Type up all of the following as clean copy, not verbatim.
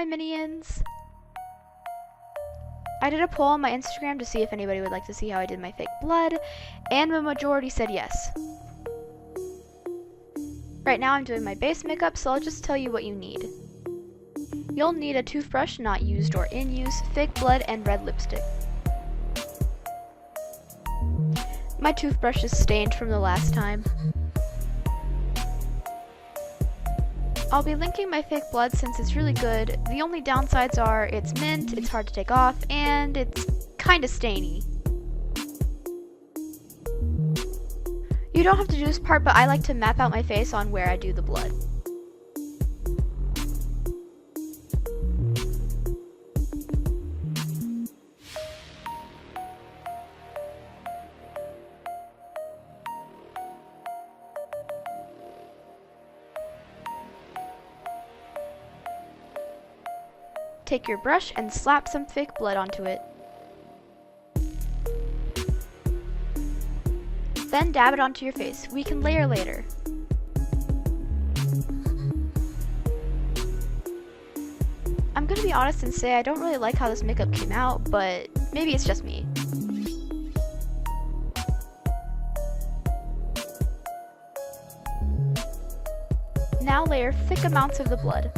my minions. I did a poll on my Instagram to see if anybody would like to see how I did my fake blood, and the majority said yes. Right now I'm doing my base makeup, so I'll just tell you what you need. You'll need a toothbrush, not used or in use, fake blood, and red lipstick. My toothbrush is stained from the last time. I'll be linking my fake blood since it's really good. The only downsides are it's mint, it's hard to take off, and it's kinda stainy. You don't have to do this part, but I like to map out my face on where I do the blood. Take your brush and slap some fake blood onto it. Then dab it onto your face. We can layer later. I'm gonna be honest and say I don't really like how this makeup came out, but maybe it's just me. Now layer thick amounts of the blood.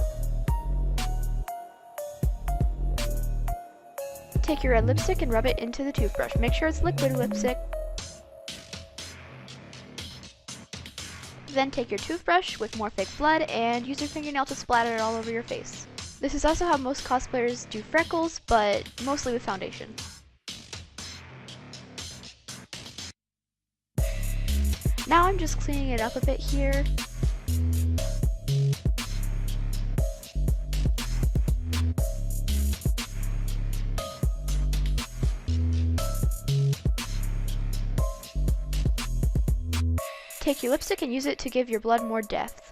Take your red lipstick and rub it into the toothbrush. Make sure it's liquid lipstick. Then take your toothbrush with more fake blood and use your fingernail to splatter it all over your face. This is also how most cosplayers do freckles, but mostly with foundation. Now I'm just cleaning it up a bit here. Take your lipstick and use it to give your blood more depth.